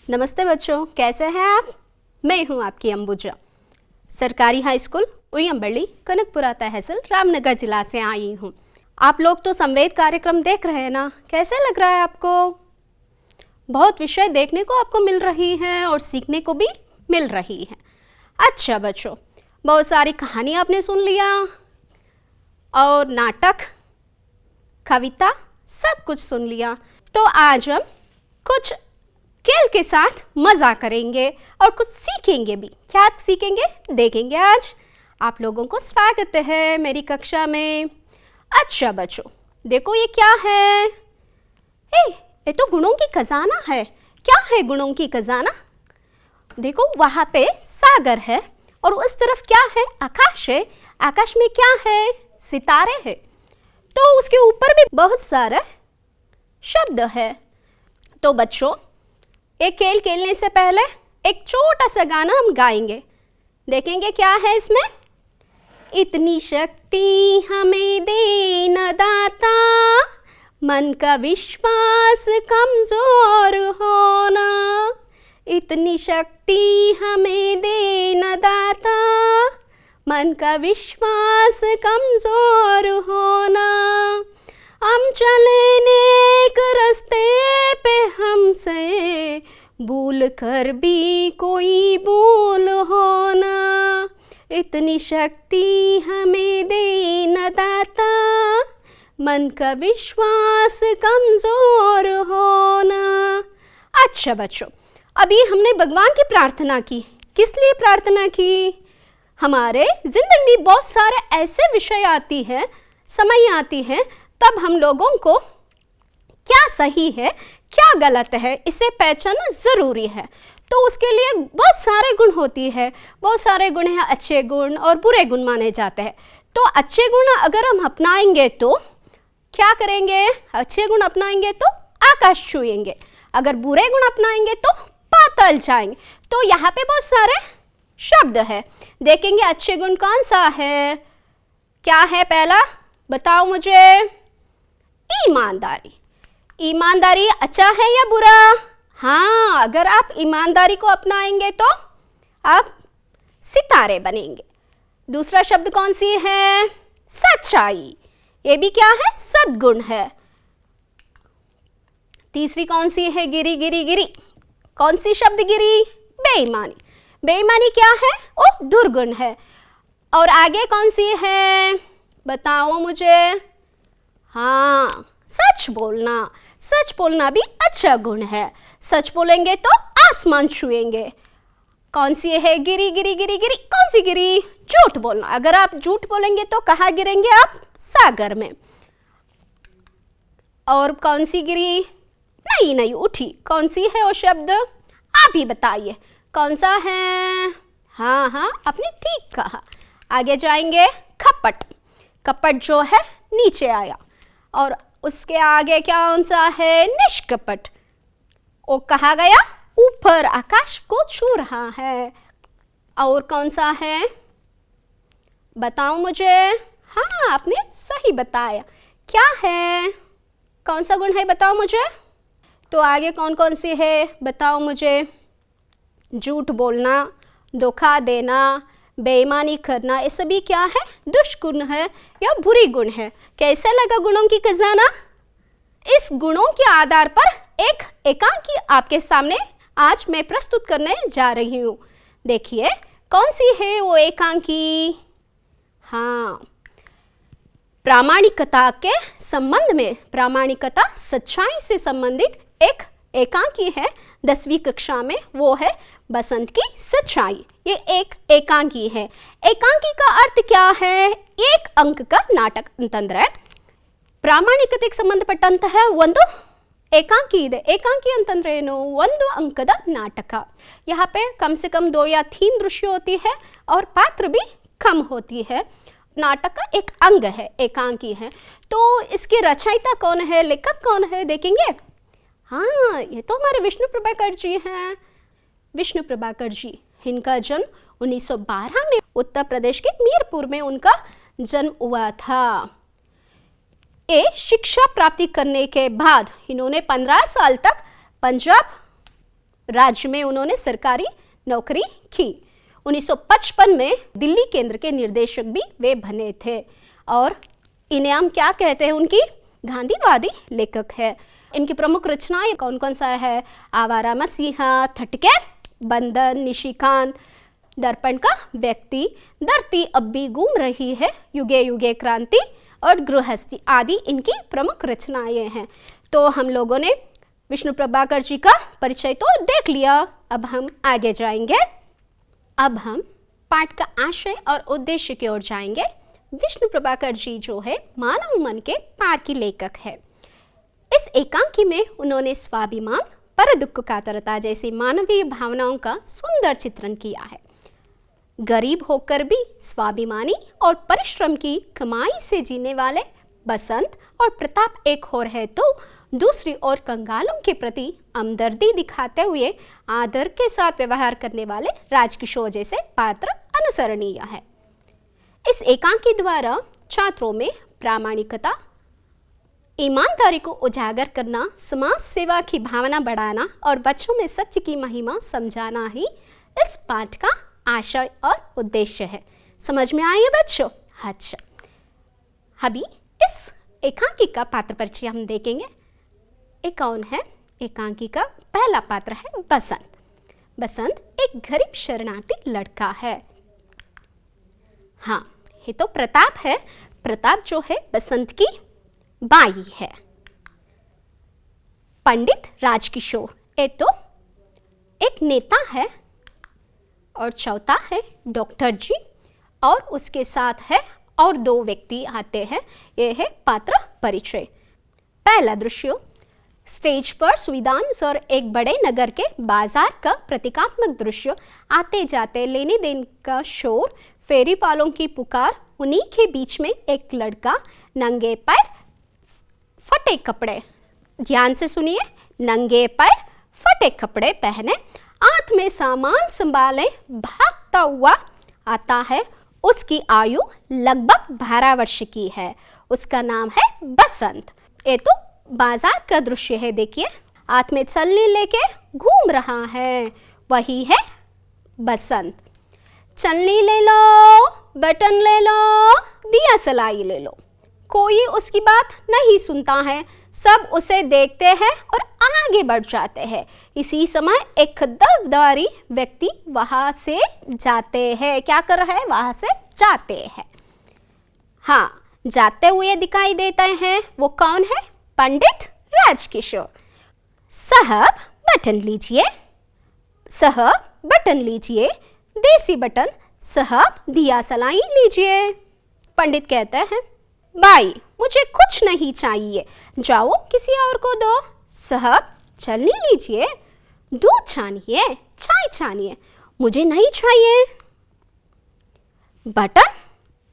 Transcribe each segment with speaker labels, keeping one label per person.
Speaker 1: नमस्ते बच्चों, कैसे हैं आप? मैं हूं आपकी अंबुजा। सरकारी हाई स्कूल उय्यमबल्ली, कनकपुरा तहसील, रामनगर जिला से आई हूं। आप लोग तो संवेद कार्यक्रम देख रहे हैं ना, कैसे लग रहा है आपको? बहुत विषय देखने को आपको मिल रही हैं और सीखने को भी मिल रही है। अच्छा बच्चों, बहुत सारी कहानी आपने सुन लिया और नाटक, कविता सब कुछ सुन लिया। तो आज हम कुछ खेल के साथ मज़ा करेंगे और कुछ सीखेंगे भी। क्या सीखेंगे देखेंगे आज। आप लोगों को स्वागत है मेरी कक्षा में। अच्छा बच्चों, देखो ये क्या है? ये तो गुणों की खजाना है। क्या है गुणों की खजाना? देखो वहाँ पे सागर है और उस तरफ क्या है? आकाश है। आकाश में क्या है? सितारे हैं। तो उसके ऊपर भी बहुत सारे शब्द है। तो बच्चों, एक खेल खेलने से पहले एक छोटा सा गाना हम गाएंगे। देखेंगे क्या है इसमें। इतनी शक्ति हमें दे न दाता, मन का विश्वास कमजोर होना। इतनी शक्ति हमें दे न दाता, मन का विश्वास कमजोर होना। हम चले नेक रास्ते पे हमसे, भूल कर भी कोई भूल होना। इतनी शक्ति हमें दे न दाता, मन का विश्वास कमजोर होना। अच्छा बच्चों, अभी हमने भगवान की प्रार्थना की। किस लिए प्रार्थना की? हमारे जिंदगी में बहुत सारे ऐसे विषय आती है, समय आती है, तब हम लोगों को क्या सही है क्या गलत है इसे पहचानना ज़रूरी है। तो उसके लिए बहुत सारे गुण होती है। बहुत सारे गुण हैं, अच्छे गुण और बुरे गुण माने जाते हैं। तो अच्छे गुण अगर हम अपनाएंगे तो क्या करेंगे? अच्छे गुण अपनाएंगे तो आकाश छुएंगे, अगर बुरे गुण अपनाएंगे तो पाताल जाएंगे। तो यहाँ पे बहुत सारे शब्द है। देखेंगे अच्छे गुण कौन सा है। क्या है पहला? बताओ मुझे। ईमानदारी। ईमानदारी अच्छा है या बुरा? हाँ, अगर आप ईमानदारी को अपनाएंगे तो आप सितारे बनेंगे। दूसरा शब्द कौन सी है? सच्चाई। ये भी क्या है? सद्गुण है। तीसरी कौन सी है? गिरी गिरी गिरी। कौन सी शब्द गिरी? बेईमानी। बेईमानी क्या है? वो दुर्गुण है। और आगे कौन सी है? बताओ मुझे। हाँ, सच बोलना। सच बोलना भी अच्छा गुण है। सच बोलेंगे तो आसमान छुएंगे। कौन सी है? गिरी गिरी गिरी गिरी। कौन सी गिरी? झूठ बोलना। अगर आप झूठ बोलेंगे तो कहाँ गिरेंगे आप? सागर में। और कौन सी गिरी? नहीं नहीं उठी। कौन सी है वो शब्द? आप ही बताइए कौन सा है? हाँ हाँ, आपने ठीक कहा। आगे जाएंगे। कपट। कपट जो है नीचे आया। और उसके आगे कौन सा है? निष्कपट। वो कहाँ गया? ऊपर आकाश को छू रहा है। और कौन सा है? बताओ मुझे। हाँ, आपने सही बताया। क्या है? कौन सा गुण है बताओ मुझे। तो आगे कौन कौन सी है बताओ मुझे। झूठ बोलना, धोखा देना, बेईमानी करना, ये सभी क्या है? दुष्गुण है या बुरी गुण है। कैसे लगा गुणों की खजाना? इस गुणों के आधार पर एक एकांकी आपके सामने आज मैं प्रस्तुत करने जा रही हूँ। देखिए कौन सी है वो एकांकी। हाँ, प्रामाणिकता के संबंध में, प्रामाणिकता सच्चाई से संबंधित एक एकांकी है 10वीं कक्षा में, वो है बसंत की सच्चाई। ये एक एकांकी है। एकांकी का अर्थ क्या है? एक अंक का नाटक ಅಂತಂದ್ರೆ ಪ್ರಾಮಾಣಿಕತೆಗೆ ಸಂಬಂಧಪಟ್ಟಂತಹ ಒಂದು एकांकी ಇದೆ। एकांकी ಅಂತಂದ್ರೆ ಏನು? ಒಂದು अंकದ नाटक। यहाँ पे कम से कम 2 या 3 दृश्य होती है और पात्र भी कम होती है। नाटक का एक अंग है, एकांकी है। तो इसकी रचयिता कौन है, लेखक कौन है देखेंगे। हाँ, ये तो हमारे विष्णु प्रभाकर जी हैं। विष्णु प्रभाकर जी, इनका जन्म 1912 में उत्तर प्रदेश के मीरपुर में उनका जन्म हुआ था। ये शिक्षा प्राप्ति करने के बाद इन्होंने 15 साल तक पंजाब राज्य में उन्होंने सरकारी नौकरी की। 1955 में दिल्ली केंद्र के निर्देशक भी वे बने थे। और इन्हें हम क्या कहते हैं? उनकी गांधीवादी लेखक है। इनकी प्रमुख रचनाएं कौन कौन सा है? आवारा मसीहा, थटके, बंधन, निशिकांत, दर्पण का व्यक्ति, धरती अब भी घूम रही है, युगे युगे क्रांति और गृहस्थी आदि इनकी प्रमुख रचनाएं हैं। तो हम लोगों ने विष्णु प्रभाकर जी का परिचय तो देख लिया, अब हम आगे जाएंगे। अब हम पाठ का आशय और उद्देश्य की ओर जाएंगे। विष्णु प्रभाकर जी जो है मानव मन के पार की लेखक है। इस एकांकी में उन्होंने स्वाभिमान, पर दुख कातरता जैसी मानवीय भावनाओं का सुंदर चित्रण किया है। गरीब होकर भी स्वाभिमानी और परिश्रम की कमाई से जीने वाले बसंत और प्रताप एक और है, तो दूसरी ओर कंगालों के प्रति हमदर्दी दिखाते हुए आदर के साथ व्यवहार करने वाले राजकिशोर जैसे पात्र अनुसरणीय है। इस एकांकी द्वारा छात्रों में प्रामाणिकता, ईमानदारी को उजागर करना, समाज सेवा की भावना बढ़ाना और बच्चों में सत्य की महिमा समझाना ही इस पाठ का आशय और उद्देश्य है। समझ में आइए बच्चों? अच्छा, अभी इस एकांकी का पात्र परिचय हम देखेंगे। एक कौन है? एकांकी का पहला पात्र है बसंत। बसंत एक गरीब शरणार्थी लड़का है। हाँ, ये तो प्रताप है। प्रताप जो है बसंत की बाई है। पंडित राजकिशोर ये तो एक नेता है। और चौथा है डॉक्टर जी, और उसके साथ है और दो व्यक्ति आते हैं। ये है पात्र परिचय। पहला दृश्य, स्टेज पर सुविधानुसार एक बड़े नगर के बाजार का प्रतीकात्मक दृश्य। आते जाते लेने देने का शोर, फेरी वालों की पुकार, उन्हीं के बीच में एक लड़का नंगे पैर, फटे कपड़े, ध्यान से सुनिए, नंगे पैर, फटे कपड़े पहने, हाथ में सामान संभाले भागता हुआ आता है। उसकी आयु लगभग 12 वर्ष की है। उसका नाम है बसंत। ये तो बाजार का दृश्य है। देखिए, हाथ में छलनी लेके घूम रहा है, वही है बसंत। छलनी ले लो, बटन ले लो, दिया सलाई ले लो, कोई उसकी बात नहीं सुनता है। सब उसे देखते हैं और आगे बढ़ जाते हैं। इसी समय एक खद्दरदारी व्यक्ति वहां से जाते हैं। क्या कर रहा है? वहां से जाते हैं। हाँ, जाते हुए दिखाई देते हैं। वो कौन है? पंडित राजकिशोर। साहब बटन लीजिए, साहब बटन लीजिए, देसी बटन, साहब दिया सलाई लीजिए। पंडित कहते हैं, भाई मुझे कुछ नहीं चाहिए, जाओ किसी और को दो। साहब छलनी लीजिए, दूध छानिए, चाय छानिए, मुझे नहीं चाहिए। बटन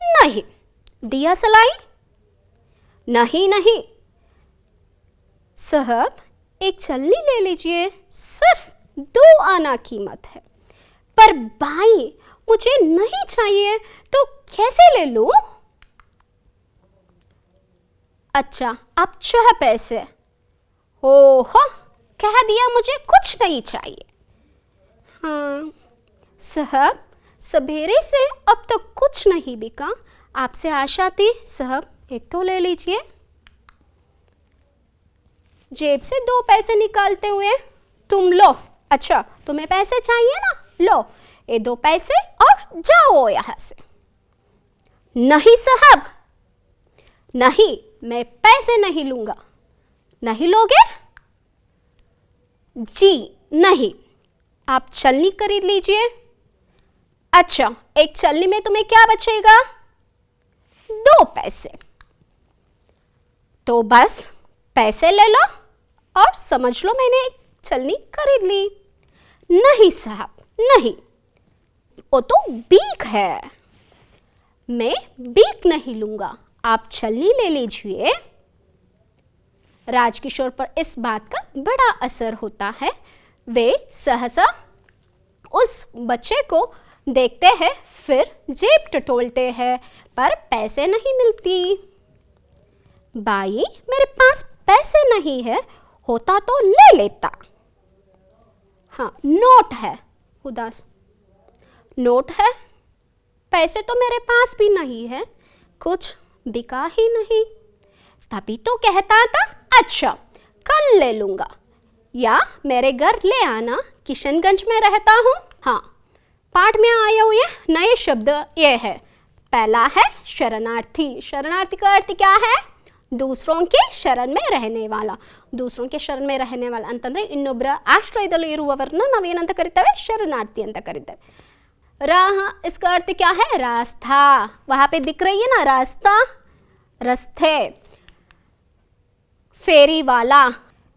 Speaker 1: नहीं, दिया सलाई नहीं नहीं। साहब एक छलनी ले लीजिए, सिर्फ 2 आना कीमत है। पर भाई मुझे नहीं चाहिए तो कैसे ले लूं? अच्छा, आप 6 पैसे। ओहो, कह दिया मुझे कुछ नहीं चाहिए। हाँ साहब, सवेरे से अब तक कुछ नहीं बिका, आपसे आशा थी। साहब एक तो ले लीजिए। जेब से 2 पैसे निकालते हुए, तुम लो। अच्छा, तुम्हें पैसे चाहिए ना, लो ये 2 पैसे और जाओ यहाँ से। नहीं साहब, नहीं, मैं पैसे नहीं लूंगा। नहीं लोगे? जी नहीं। आप छलनी खरीद लीजिए। अच्छा, एक छलनी में तुम्हें क्या बचेगा? 2 पैसे। तो बस पैसे ले लो और समझ लो मैंने एक छलनी खरीद ली। नहीं साहब नहीं, वो तो बीक है, मैं बीक नहीं लूंगा, आप छलनी ले लीजिए। राजकिशोर पर इस बात का बड़ा असर होता है। वे सहसा उस बच्चे को देखते हैं, फिर जेब टटोलते हैं, पर पैसे नहीं मिलती। बाई मेरे पास पैसे नहीं है, होता तो ले लेता। हाँ, नोट है, उदास नोट है, पैसे तो मेरे पास भी नहीं है, कुछ बिका ही नहीं। तभी तो कहता था अच्छा कल ले लूंगा, या मेरे घर ले आना, किशनगंज में रहता हूँ। हाँ, पाठ में आए हुए नए शब्द ये है। पहला है शरणार्थी। शरणार्थी का अर्थ क्या है? दूसरों के शरण में रहने वाला। दूसरों के शरण में रहने वाला ಅಂತಂದ್ರೆ ಇನ್ನೊಬ್ಬರ ಆಶ್ರಯದಲ್ಲಿ ಇರುವವರನ್ನ ನಾವೇನಂತ ಕರೀತೇವೆ? ಶರಣಾರ್ಥಿ ಅಂತ ಕರೀತೇವೆ। राह, इसका अर्थ क्या है? रास्ता। वहां पे दिख रही है ना रास्ता, रस्ते। फेरी वाला,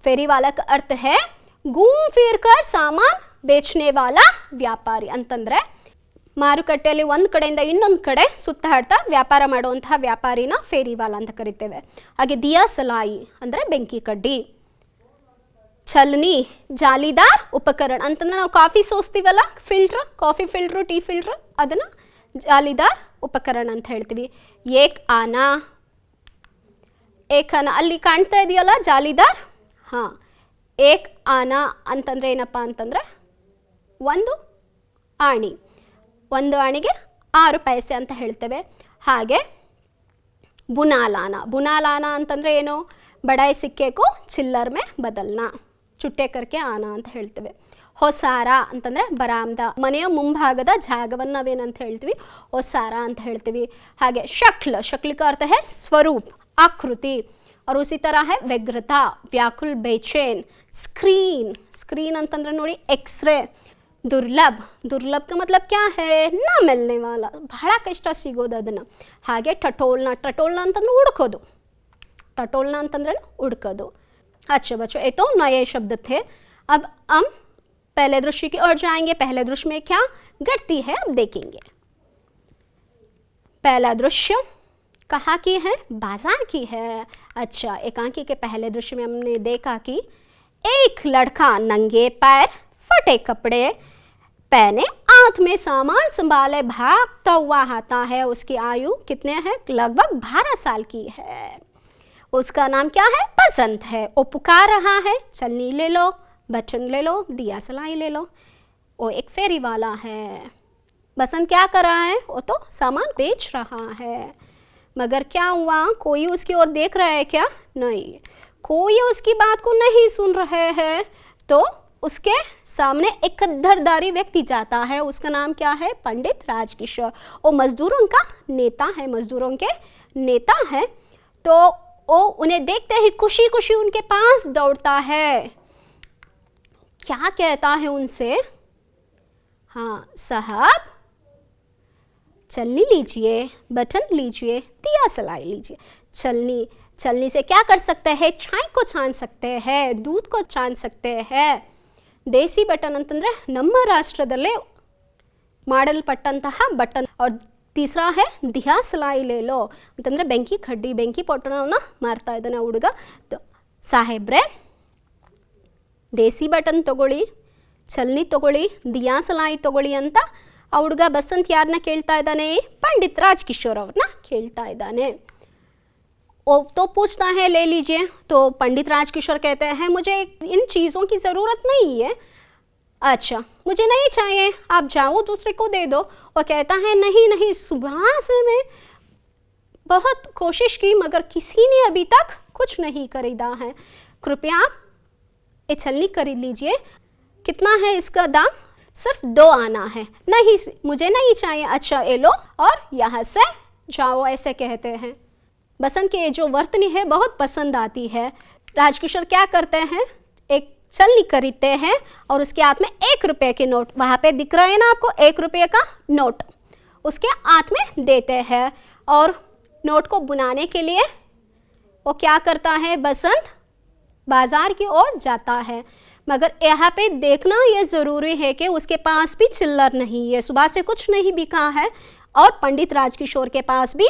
Speaker 1: फेरी वाला का अर्थ है घूम फिर कर सामान बेचने वाला व्यापारी ಅಂತಂದ್ರೆ ಮಾರುಕಟ್ಟೆಯಲ್ಲಿ ಒಂದು ಕಡೆಯಿಂದ ಇನ್ನೊಂದು ಕಡೆ ಸುತ್ತಾಡ್ತಾ ವ್ಯಾಪಾರ ಮಾಡುವಂತಹ ವ್ಯಾಪಾರಿನ ಫೇರಿವಾಲ ಅಂತ ಕರಿತೇವೆ। ಹಾಗೆ ದಿಯಾ ಸಲಾಯಿ ಅಂದರೆ ಬೆಂಕಿ ಕಡ್ಡಿ। ಛಲನಿ, ಜಾಲಿದಾರ್ ಉಪಕರಣ ಅಂತಂದ್ರೆ ನಾವು ಕಾಫಿ ಸೋಸ್ತೀವಲ್ಲ, filter, coffee filter, tea filter, ಅದನ್ನು ಜಾಲಿದಾರ್ ಉಪಕರಣ ಅಂತ ಹೇಳ್ತೀವಿ। ಏಕ್ ಆನಾ, ಏಕ್ ಆನಾ ಅಲ್ಲಿ ಕಾಣ್ತಾ ಇದೆಯಲ್ಲ ಜಾಲಿದಾರ್, ಹಾಂ, ಏಕ್ ಆನಾ ಅಂತಂದರೆ ಏನಪ್ಪ ಅಂತಂದರೆ ಒಂದು ಆಣಿ, ಒಂದು ಆಣಿಗೆ 6 ಪೈಸೆ ಅಂತ ಹೇಳ್ತೇವೆ। ಹಾಗೆ ಬುನಾಲಾನ, ಬುನಾಲಾನ ಅಂತಂದರೆ ಏನು? ಬಡಾಯಿ ಸಿಕ್ಕೆಗೂ ಚಿಲ್ಲರ್ ಮೇ ಬದಲ್ನಾ, ಚುಟ್ಟೆ ಕರ್ಕೆ ಆನ ಅಂತ ಹೇಳ್ತೇವೆ। ಹೊಸಾರ ಅಂತಂದರೆ ಬರಾಮ್ದ, ಮನೆಯ ಮುಂಭಾಗದ ಜಾಗವನ್ನು ನಾವೇನಂತ ಹೇಳ್ತೀವಿ? ಹೊಸಾರ ಅಂತ ಹೇಳ್ತೀವಿ। ಹಾಗೆ ಶಕ್ಲ್, ಶಕ್ಲ್ का अर्थ है स्वरूप, आकृति। और उसी तरह है व्यग्रता, व्याकुल, बेचैन। स्क्रीन, स्क्रीन ಅಂತಂದ್ರೆ ನೋಡಿ एक्सरे। दुर्लभ, दुर्लभ का मतलब क्या है? ना मिलने वाला, ಬಹಳ ಕಷ್ಟ ಸಿಗೋದು ಅದನ್ನು। ಹಾಗೆ ಟಟೋಲ್ನ, ಟಟೋಲ್ನ ಅಂತಂದ್ರೆ ಹುಡ್ಕೋದು, टटोलना ಅಂತಂದ್ರೆ ಹುಡ್ಕೋದು। अच्छा बच्चों, ये तो नए शब्द थे। अब हम पहले दृश्य की ओर जाएंगे। पहले दृश्य में क्या घटती है अब देखेंगे। पहला दृश्य कहाँ की है? बाजार की है। अच्छा, एकांकी के पहले दृश्य में हमने देखा कि एक लड़का नंगे पैर, फटे कपड़े पहने, हाथ में सामान संभाले भागता हुआ आता है। उसकी आयु कितने है? लगभग 12 साल की है। उसका नाम क्या है? बसंत है। वो पुकार रहा है, चलनी ले लो, बटन ले लो, दिया सलाई ले लो। वो एक फेरी वाला है। बसंत क्या कर रहा है? वो तो सामान बेच रहा है। मगर क्या हुआ? कोई उसकी ओर देख रहा है क्या? नहीं, कोई उसकी बात को नहीं सुन रहे हैं। तो उसके सामने एक खद्दरदारी व्यक्ति जाता है। उसका नाम क्या है? पंडित राजकिशोर। वो मजदूरों का नेता है, मजदूरों के नेता है। तो वो उन्हें देखते ही खुशी खुशी उनके पास दौड़ता है। क्या कहता है उनसे? हाँ साहब, चलनी लीजिए, बटन लीजिए, दिया सलाई लीजिए। चलनी, चलनी से क्या कर सकते हैं? चाय को छान सकते हैं, दूध को छान सकते हैं। ದೇಸಿ ಬಟನ್ ಅಂತಂದರೆ ನಮ್ಮ ರಾಷ್ಟ್ರದಲ್ಲೇ ಮಾಡಲ್ಪಟ್ಟಂತಹ ಬಟನ್। और तीसरा है दिया सलाई ले लो ಅಂತಂದರೆ ಬೆಂಕಿ ಕಡ್ಡಿ, ಬೆಂಕಿ ಪೊಟ್ಟಣವನ್ನು ಮಾರ್ತಾ ಇದ್ದಾನೆ ಹುಡುಗ। ಸಾಹೇಬ್ರೆ, ದೇಸಿ ಬಟನ್ ತಗೊಳ್ಳಿ, ಚಲ್ನಿ ತಗೊಳ್ಳಿ, ದಿಯಾ ಸಲಾಯಿ ತಗೊಳ್ಳಿ ಅಂತ ಆ ಹುಡುಗ ಬಸಂತ್ ಯಾರನ್ನ ಕೇಳ್ತಾ ಇದ್ದಾನೆ? ಪಂಡಿತ್ ರಾಜ್ಕಿಶೋರ್ ಅವ್ರನ್ನ ಕೇಳ್ತಾ ಇದ್ದಾನೆ। वो तो पूछता है ले लीजिए। तो पंडित राजकिशोर कहते हैं मुझे इन चीज़ों की ज़रूरत नहीं है। अच्छा, मुझे नहीं चाहिए, आप जाओ दूसरे को दे दो। वो कहता है नहीं नहीं, सुबह से मैं बहुत कोशिश की मगर किसी ने अभी तक कुछ नहीं खरीदा है। कृपया आप ये छलनी खरीद लीजिए। कितना है इसका दाम? सिर्फ 2 आना है। नहीं, मुझे नहीं चाहिए। अच्छा ये लो और यहाँ से जाओ, ऐसे कहते हैं। बसंत की जो वर्तनी है बहुत पसंद आती है। राजकिशोर क्या करते हैं? एक छलनी खरीदते हैं और उसके हाथ में 1 रुपये के नोट, वहाँ पे दिख रहा है ना आपको 1 रुपये का नोट, उसके हाथ में देते हैं। और नोट को बुनाने के लिए वो क्या करता है? बसंत बाजार की ओर जाता है। मगर यहाँ पे देखना ये ज़रूरी है कि उसके पास भी चिल्लर नहीं है, सुबह से कुछ नहीं बिका है। और पंडित राजकिशोर के पास भी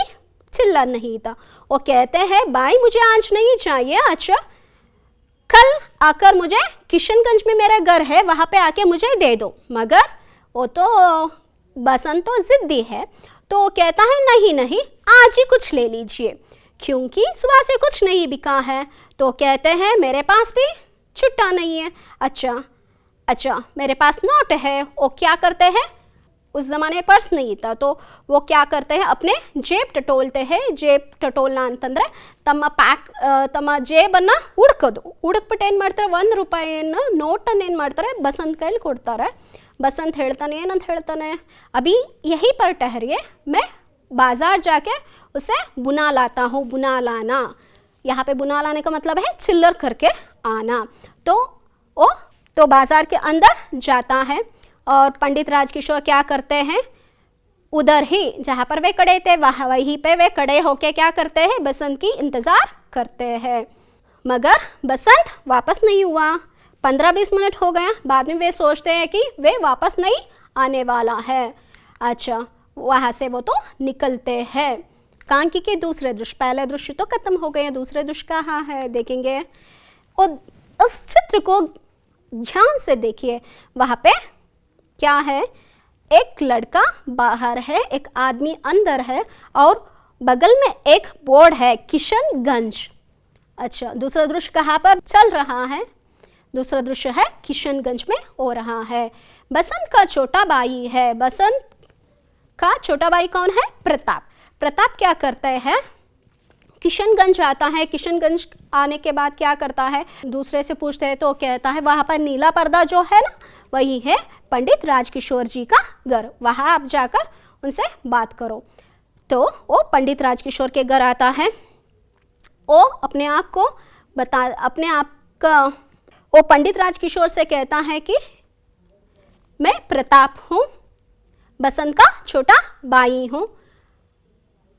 Speaker 1: चिल्लर नहीं था। वो कहते हैं भाई मुझे आज नहीं चाहिए, अच्छा कल आकर मुझे किशनगंज में मेरा घर है, वहाँ पे आके मुझे दे दो। मगर वो तो बसंत तो ज़िद्दी है, तो कहता है नहीं नहीं, आज ही कुछ ले लीजिए क्योंकि सुबह से कुछ नहीं बिका है। तो कहते हैं मेरे पास भी छुट्टा नहीं है। अच्छा अच्छा, मेरे पास नोट है। वो क्या करते हैं, उस ज़माने में पर्स नहीं था, तो वो क्या करते हैं, अपने जेब टटोलते हैं। जेब ಟಟೋಲ್ನ ಅಂತಂದರೆ ತಮ್ಮ ಜೇಬನ್ನು ಹುಡುಕೋದು. ಹುಡುಕ್ಬಿಟ್ಟು ಏನು ಮಾಡ್ತಾರೆ, ₹1 ನೋಟನ್ನು ಏನು ಮಾಡ್ತಾರೆ, ಬಸಂತ್ ಕೈಲಿ ಕೊಡ್ತಾರೆ. बसंत ಹೇಳ್ತಾನೆ, ಏನಂತ ಹೇಳ್ತಾನೆ, अभी यहीं पर ठहरिए, मैं बाज़ार जाके उसे बुना लाता हूँ. बुना लाना, यहाँ पे बुना लाने का मतलब है चिल्लर करके आना. तो बाज़ार के अंदर जाता है और पंडित राजकिशोर क्या करते हैं, उधर ही जहाँ पर वे खड़े थे वहीं पे वे खड़े होके क्या करते हैं, बसंत की इंतज़ार करते हैं. मगर बसंत वापस नहीं हुआ. 15-20 मिनट हो गया. बाद में वे सोचते हैं कि वे वापस नहीं आने वाला है. अच्छा, वहाँ से वो तो निकलते हैं. कांकी के दूसरे दृश्य, पहले दृश्य तो खत्म हो गए, दूसरे दृश्य कहाँ है देखेंगे. और उस चित्र को ध्यान से देखिए. वहाँ पे क्या है, एक लड़का बाहर है, एक आदमी अंदर है और बगल में एक बोर्ड है, किशनगंज. अच्छा, दूसरा दृश्य कहाँ पर चल रहा है, दूसरा दृश्य है किशनगंज में हो रहा है. बसंत का छोटा भाई है. बसंत का छोटा भाई कौन है, प्रताप. प्रताप क्या करते हैं, किशनगंज आता है. किशनगंज आने के बाद क्या करता है, दूसरे से पूछते हैं तो कहता है वहाँ पर नीला पर्दा जो है ना, वही है पंडित राजकिशोर जी का घर, वहाँ आप जाकर उनसे बात करो. तो वो पंडित राजकिशोर के घर आता है. वो अपने आप को अपने आप का वो पंडित राजकिशोर से कहता है कि मैं प्रताप हूँ, बसंत का छोटा भाई हूँ,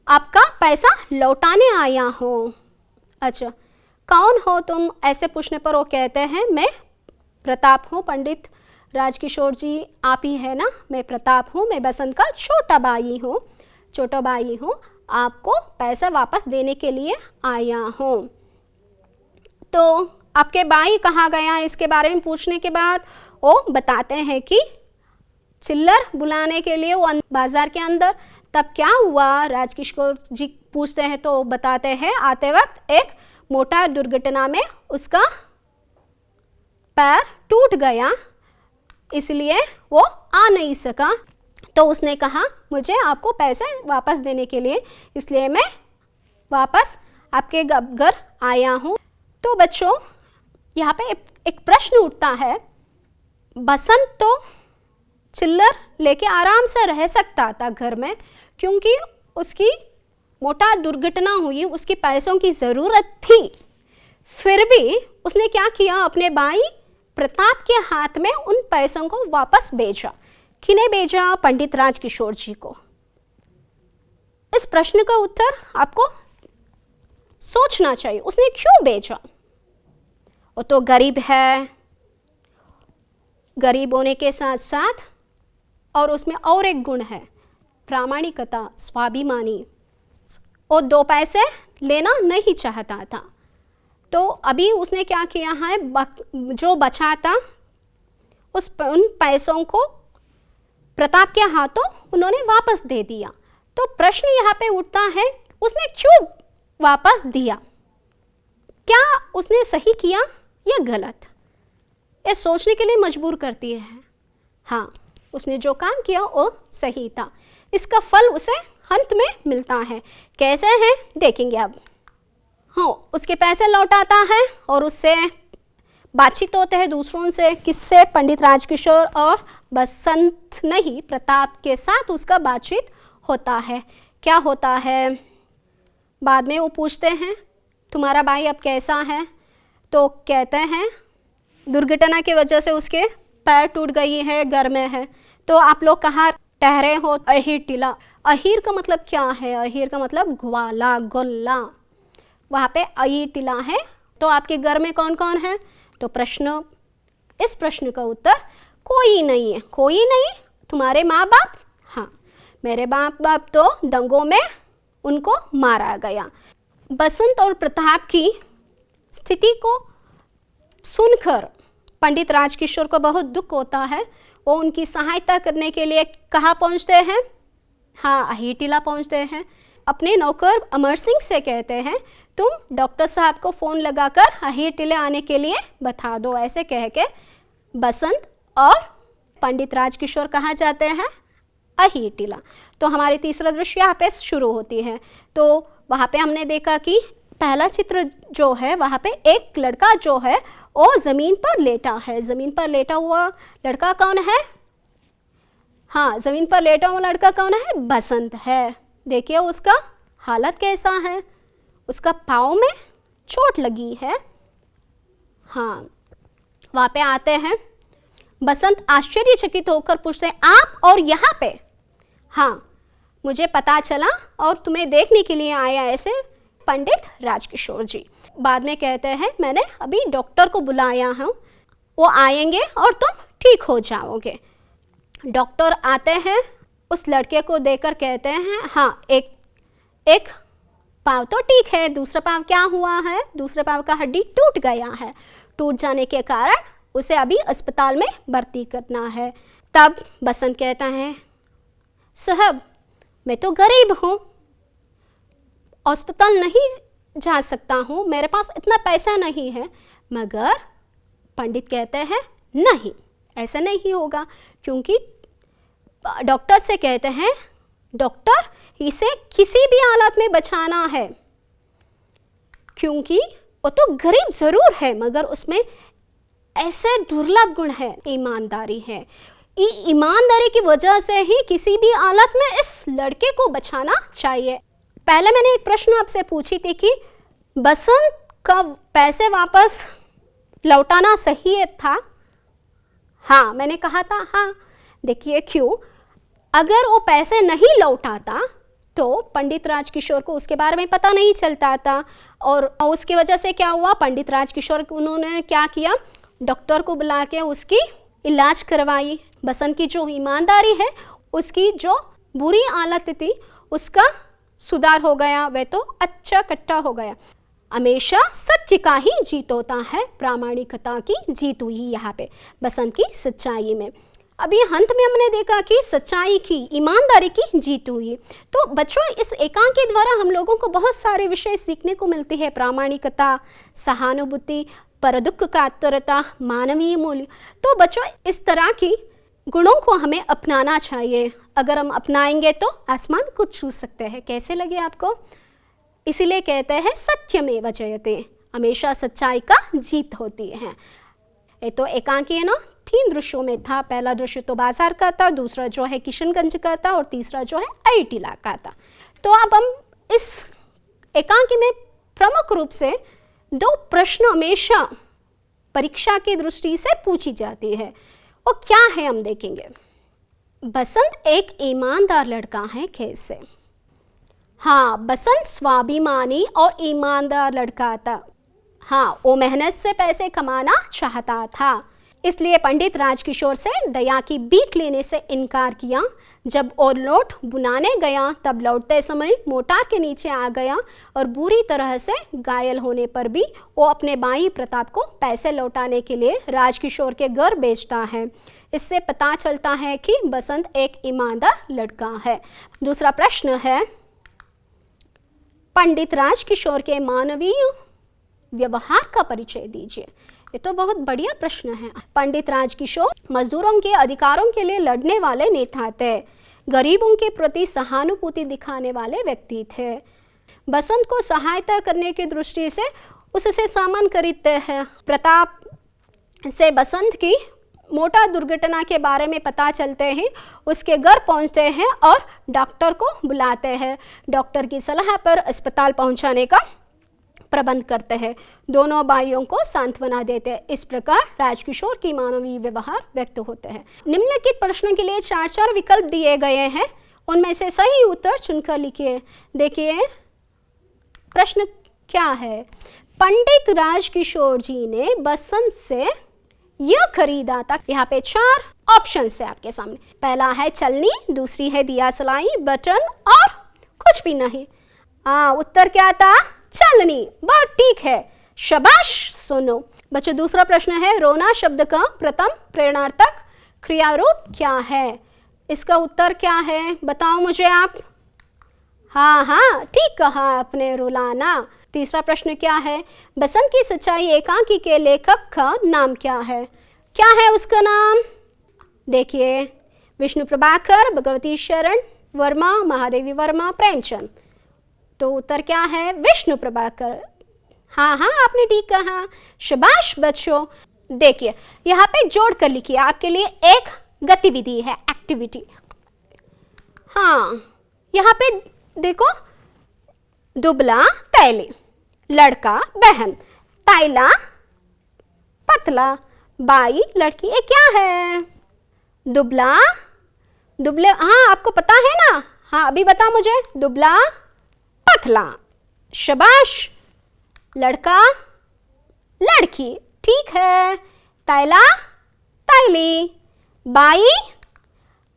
Speaker 1: आपका पैसा लौटाने आया हूँ. अच्छा, कौन हो तुम, ऐसे पूछने पर वो कहते हैं मैं प्रताप हूँ. पंडित राजकिशोर जी आप ही है ना, मैं प्रताप हूँ, मैं बसंत का छोटा भाई हूँ, आपको पैसा वापस देने के लिए आया हूँ. तो आपके भाई कहाँ गया, इसके बारे में पूछने के बाद वो बताते हैं कि चिल्लर बुलाने के लिए वो बाज़ार के अंदर. तब क्या हुआ, राजकिशोर जी पूछते हैं तो बताते हैं आते वक्त एक मोटर दुर्घटना में उसका पैर टूट गया, इसलिए वो आ नहीं सका. तो उसने कहा मुझे आपको पैसे वापस देने के लिए, इसलिए मैं वापस आपके घर आया हूँ. तो बच्चों, यहाँ पे एक प्रश्न उठता है, बसंत तो चिल्लर लेके आराम से रह सकता था घर में, क्योंकि उसकी मोटा दुर्घटना हुई, उसकी पैसों की ज़रूरत थी. फिर भी उसने क्या किया, अपने भाई प्रताप के हाथ में उन पैसों को वापस भेजा. किन्हें भेजा, पंडित राजकिशोर जी को. इस प्रश्न का उत्तर आपको सोचना चाहिए, उसने क्यों भेजा. वो तो गरीब है, गरीब होने के साथ साथ और उसमें और एक गुण है, प्रामाणिकता, स्वाभिमानी. वो 2 पैसे लेना नहीं चाहता था. तो अभी उसने क्या किया है, जो बचा था उन पैसों को प्रताप के हाथों उन्होंने वापस दे दिया. तो प्रश्न यहाँ पे उठता है, उसने क्यों वापस दिया, क्या उसने सही किया या गलत. ये सोचने के लिए मजबूर करती है. हाँ, उसने जो काम किया वो सही था, इसका फल उसे अंत में मिलता है. कैसे है देखेंगे अब. हाँ, उसके पैसे लौटाता है और उससे बातचीत होते हैं दूसरों से. किससे, पंडित राजकिशोर और बसंत नहीं, प्रताप के साथ उसका बातचीत होता है. क्या होता है, बाद में वो पूछते हैं तुम्हारा भाई अब कैसा है. तो कहते हैं दुर्घटना की वजह से उसके पैर टूट गई है, घर में है. तो आप लोग कहाँ ठहरे हो, अहीर टीला. अहीर का मतलब क्या है, अहीर का मतलब ग्वाला, गोल्ला. वहाँ पे अहीर टीला है. तो आपके घर में कौन कौन है, तो इस प्रश्न का उत्तर कोई नहीं है. कोई नहीं, तुम्हारे माँ बाप. हाँ, मेरे माँ बाप तो दंगों में उनको मारा गया. बसंत और प्रताप की स्थिति को सुनकर पंडित राजकिशोर को बहुत दुख होता है. वो उनकी सहायता करने के लिए कहाँ पहुँचते हैं, हाँ, अहीर टीला पहुँचते हैं. अपने नौकर अमर सिंह से कहते हैं तुम डॉक्टर साहब को फ़ोन लगाकर अहीर टीले आने के लिए बता दो. ऐसे कह के बसंत और पंडित राजकिशोर कहाँ जाते हैं? अहिटिला। तो हमारी तीसरा दृश्य यहाँ पे शुरू होती है। तो वहाँ पे हमने देखा कि पहला चित्र जो है वहाँ पे एक लड़का जो है वो ज़मीन पर लेटा है। ज़मीन पर लेटा हुआ लड़का कौन है? हाँ, ज़मीन पर लेटा हुआ लड़का कौन है? बसंत है। देखिए उसका हालत कैसा है, उसका पाँव में चोट लगी है। हाँ, वहाँ पे आते हैं। बसंत आश्चर्यचकित होकर पूछते हैं, आप और यहाँ पे? हाँ, मुझे पता चला और तुम्हें देखने के लिए आया ऐसे पंडित राजकिशोर जी। बाद में कहते हैं मैंने अभी डॉक्टर को बुलाया हूँ, वो आएंगे और तुम ठीक हो जाओगे। डॉक्टर आते हैं, उस लड़के को देखकर कहते हैं हाँ, एक पाँव तो ठीक है, दूसरा पाँव क्या हुआ है? दूसरे पाँव का हड्डी टूट गया है। टूट जाने के कारण उसे अभी अस्पताल में भर्ती करना है। तब बसंत कहता है साहब मैं तो गरीब हूँ, अस्पताल नहीं जा सकता हूँ, मेरे पास इतना पैसा नहीं है। मगर पंडित कहते हैं नहीं, ऐसा नहीं होगा, क्योंकि डॉक्टर से कहते हैं डॉक्टर इसे किसी भी हालत में बचाना है, क्योंकि वो तो गरीब ज़रूर है मगर उसमें ऐसे दुर्लभ गुण है, ईमानदारी है। ईमानदारी की वजह से ही किसी भी हालत में इस लड़के को बचाना चाहिए। पहले मैंने एक प्रश्न आपसे पूछी थी कि बसंत का पैसे वापस लौटाना सही था? हाँ, मैंने कहा था हाँ। देखिए क्यों, अगर वो पैसे नहीं लौटाता तो पंडित राजकिशोर को उसके बारे में पता नहीं चलता था, और उसकी वजह से क्या हुआ, पंडित राजकिशोर उन्होंने क्या किया, डॉक्टर को बुला के उसकी इलाज करवाई। बसंत की जो ईमानदारी है, उसकी जो बुरी हालत थी उसका सुधार हो गया, वह तो अच्छा कट्टा हो गया। हमेशा सत्य का ही जीत होता है, प्रामाणिकता की जीत हुई यहाँ पे बसंत की सच्चाई में। अभी अंत में हमने देखा कि सच्चाई की, ईमानदारी की जीत हुई। तो बच्चों इस एकांकी द्वारा हम लोगों को बहुत सारे विषय सीखने को मिलते हैं, प्रामाणिकता, सहानुभूति, परदुख कातरता, मानवीय मूल्य। तो बच्चों इस तरह की गुणों को हमें अपनाना चाहिए। अगर हम अपनाएंगे तो आसमान को छू सकते हैं। कैसे लगे आपको? इसीलिए कहते हैं सत्यमेव जयते, हमेशा सच्चाई का जीत होती है। ये तो एकांकी है ना, 3 दृश्यों में था। पहला दृश्य तो बाजार का था, दूसरा जो है किशनगंज का था, और तीसरा जो है अहिटिला का था। तो अब हम इस एकांकी में प्रमुख रूप से 2 प्रश्न हमेशा परीक्षा की दृष्टि से पूछी जाती है। वो क्या है हम देखेंगे। बसंत एक ईमानदार लड़का है कैसे? हाँ, बसंत स्वाभिमानी और ईमानदार लड़का था। हाँ, वो मेहनत से पैसे कमाना चाहता था, इसलिए पंडित राजकिशोर से दया की भीख लेने से इनकार किया। जब वो नोट बुनाने गया तब लौटते समय मोटार के नीचे आ गया और बुरी तरह से घायल होने पर भी वो अपने भाई प्रताप को पैसे लौटाने के लिए राजकिशोर के घर भेजता है। इससे पता चलता है कि बसंत एक ईमानदार लड़का है। दूसरा प्रश्न है, पंडित राजकिशोर के मानवीय व्यवहार का परिचय दीजिए। ये तो बहुत बढ़िया प्रश्न है। पंडित राजकिशोर मजदूरों के अधिकारों के लिए लड़ने वाले नेता थे, गरीबों के प्रति सहानुभूति दिखाने वाले व्यक्ति थे। बसंत को सहायता करने की दृष्टि से उससे सामान खरीदते हैं। प्रताप से बसंत की मोटर दुर्घटना के बारे में पता चलते हैं, उसके घर पहुंचते हैं और डॉक्टर को बुलाते हैं। डॉक्टर की सलाह पर अस्पताल पहुंचाने का प्रबंध करते हैं। दोनों भाइयों को सांत्वना देते हैं। इस प्रकार राजकिशोर की मानवीय व्यवहार व्यक्त होते हैं। निम्नलिखित प्रश्नों के लिए 4 विकल्प दिए गए हैं, उनमें से सही उत्तर चुनकर लिखिए। देखिए प्रश्न क्या है, पंडित राजकिशोर जी ने बसंत से यह खरीदा था। यहाँ पे 4 ऑप्शन है आपके सामने। पहला है चलनी, दूसरी है दिया सलाई, बटन और कुछ भी नहीं। उत्तर क्या था? चलनी। बहुत ठीक है, शाबाश सुनो बच्चों। दूसरा प्रश्न है, रोना शब्द का प्रथम प्रेरणार्थक क्रिया रूप क्या है? इसका उत्तर क्या है बताओ मुझे आप। हाँ, ठीक कहा आपने, रुलाना। तीसरा प्रश्न क्या है, बसंत की सच्चाई एकांकी के लेखक का नाम क्या है? क्या है उसका नाम? देखिए, विष्णु प्रभाकर, भगवती शरण वर्मा, महादेवी वर्मा, प्रेमचंद। तो उत्तर क्या है? विष्णु प्रभाकर। हाँ हाँ, आपने ठीक कहा, शाबाश बच्चों। देखिए यहाँ पे जोड़ कर लिखिए, आपके लिए एक गतिविधि है, एक्टिविटी। हाँ, यहाँ पे देखो, दुबला तैली, लड़का बहन, ताइला पतला, बाई लड़की। ये क्या है? दुबला, दुबले, हाँ आपको पता है ना? हाँ अभी बताओ मुझे। दुबला पतला, शाबाश। लड़का लड़की, ठीक है। ताइला ताइली, बाई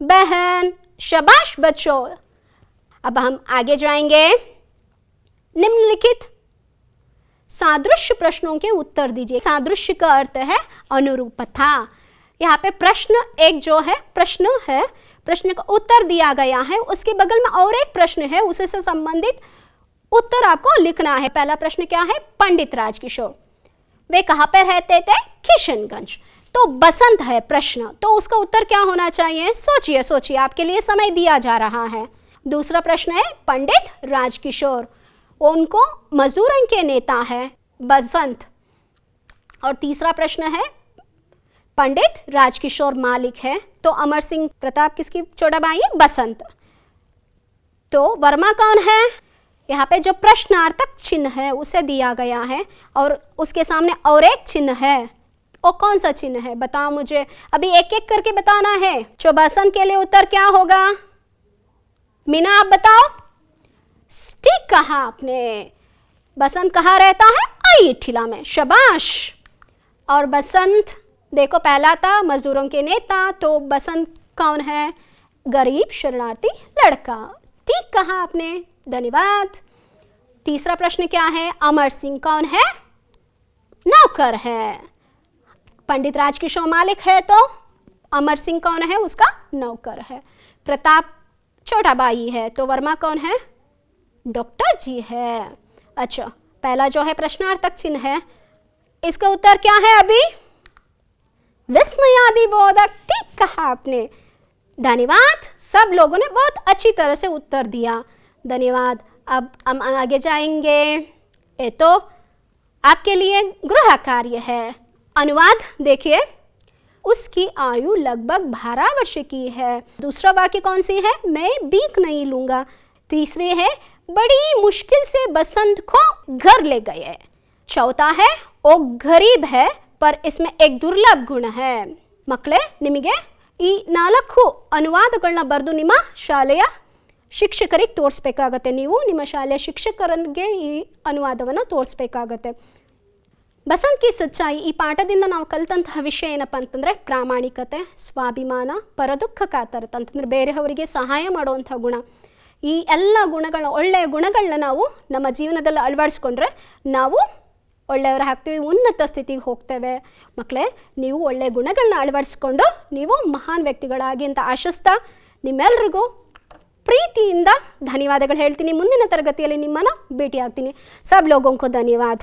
Speaker 1: बहन, शाबाश बच्चों। अब हम आगे जाएंगे। निम्नलिखित सादृश्य प्रश्नों के उत्तर दीजिए। सादृश्य का अर्थ है अनुरूपता। यहाँ पे प्रश्न एक जो है, प्रश्न है, प्रश्न का उत्तर दिया गया है, उसके बगल में और एक प्रश्न है, उसी से संबंधित उत्तर आपको लिखना है। पहला प्रश्न क्या है? पंडित राजकिशोर वे कहाँ पर रहते थे? किशनगंज। तो बसंत है प्रश्न, तो उसका उत्तर क्या होना चाहिए? सोचिए सोचिए, आपके लिए समय दिया जा रहा है। दूसरा प्रश्न है पंडित राजकिशोर, उनको मजदूरों के नेता है बसंत। और तीसरा प्रश्न है पंडित राजकिशोर मालिक है, तो अमर सिंह प्रताप किसकी छोटा भाई है? बसंत। तो वर्मा कौन है? यहाँ पे जो प्रश्नार्थक चिन्ह है उसे दिया गया है, और उसके सामने और एक चिन्ह है, वो कौन सा चिन्ह है? बताओ मुझे, अभी एक एक करके बताना है। जो बसंत के लिए उत्तर क्या होगा? मीना आप बताओ। ठीक कहा आपने, बसंत कहाँ रहता है? अयिठिला में, शाबाश। और बसंत देखो पहला था मजदूरों के नेता, तो बसंत कौन है? गरीब शरणार्थी लड़का। ठीक कहा आपने, धन्यवाद। तीसरा प्रश्न क्या है? अमर सिंह कौन है? नौकर है। पंडित राजकिशोर मालिक है, तो अमर सिंह कौन है? उसका नौकर है। प्रताप छोटा भाई है, तो वर्मा कौन है? डॉक्टर जी है। अच्छा, पहला जो है प्रश्नार्थक चिन्ह है, इसका उत्तर क्या है? अभी विस्मयादि बोधक। ठीक कहा आपने, धन्यवाद। सब लोगों ने बहुत अच्छी तरह से उत्तर दिया, धन्यवाद। अब हम आगे जाएंगे। ये तो आपके लिए गृह कार्य है। अनुवाद देखिए, उसकी आयु लगभग 12 वर्ष की है। दूसरा वाक्य कौन सी है? मैं भीख नहीं लूंगा। तीसरी है बड़ी मुश्किल से बसंत को घर ले गए। चौथा है वो गरीब है, पर इसमें एक दुर्लभ गुण है। मಕ್ಕಳೇ, ನಿಮಗೆ ಈ 4 ಅನುವಾದಗಳನ್ನ ಬರೆದು ನಿಮ್ಮ ಶಾಲೆಯ ಶಿಕ್ಷಕರಿಗೆ ತೋರಿಸಬೇಕಾಗುತ್ತೆ. ನೀವು ನಿಮ್ಮ ಶಾಲೆಯ ಶಿಕ್ಷಕರಿಗೆ ಈ ಅನುವಾದವನ್ನು ತೋರಿಸಬೇಕಾಗುತ್ತೆ. ಬಸಂತ್ ಕಿ ಸಚ್ಚಾಯಿ ಈ ಪಾಠದಿಂದ ನಾವು ಕಲಿತಂತಹ ವಿಷಯ ಏನಪ್ಪ ಅಂತಂದರೆ ಪ್ರಾಮಾಣಿಕತೆ, ಸ್ವಾಭಿಮಾನ, ಪರದುಃಖ ಕಾತರತೆ ಅಂತಂದರೆ ಬೇರೆಯವರಿಗೆ ಸಹಾಯ ಮಾಡುವಂಥ ಗುಣ. ಈ ಎಲ್ಲ ಗುಣಗಳನ್ನ, ಒಳ್ಳೆಯ ಗುಣಗಳನ್ನ ನಾವು ನಮ್ಮ ಜೀವನದಲ್ಲಿ ಅಳವಡಿಸ್ಕೊಂಡ್ರೆ ನಾವು ಒಳ್ಳೆಯವರ ಆಗ್ತೀವಿ, ಉನ್ನತ ಸ್ಥಿತಿಗೆ ಹೋಗ್ತೇವೆ. ಮಕ್ಕಳೇ, ನೀವು ಒಳ್ಳೆಯ ಗುಣಗಳನ್ನ ಅಳವಡಿಸ್ಕೊಂಡು ನೀವು ಮಹಾನ್ ವ್ಯಕ್ತಿಗಳಾಗಿ ಅಂತ ಆಶಿಸ್ತಾ ನಿಮ್ಮೆಲ್ರಿಗೂ ಪ್ರೀತಿಯಿಂದ ಧನ್ಯವಾದಗಳು ಹೇಳ್ತೀನಿ. ಮುಂದಿನ ತರಗತಿಯಲ್ಲಿ ನಿಮ್ಮನ್ನು ಭೇಟಿ ಆಗ್ತೀನಿ. ಸಬ್ ಲೋಗೋं को धन्यवाद।